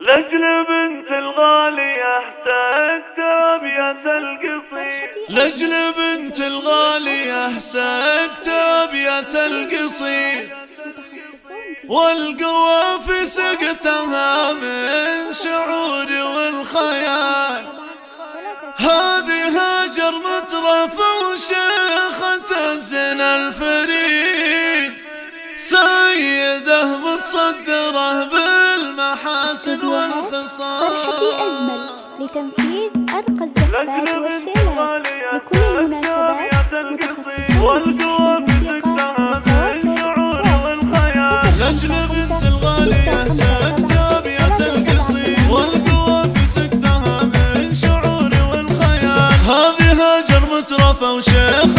لأجل بنت الغالية سكت أبيات القصيد، لأجل بنت الغالية سكت أبيات القصيد، والقوى في سقتها من شعور والخيال. هذه هاجر مترف وشيخة الزنا الفريد، سيده متصدره بالمحاسن والخصال. فرحتي أجمل لتنفيذ أرقى الزفات والشيلات لكل المناسبات، متخصصون في سحب الموسيقى والتواصل والوصف. لأجل بنت الغالية سكت أبيات القصيد، والقوى في سكتها من شعور والخيال. هذه هاجر مترفة وشيخ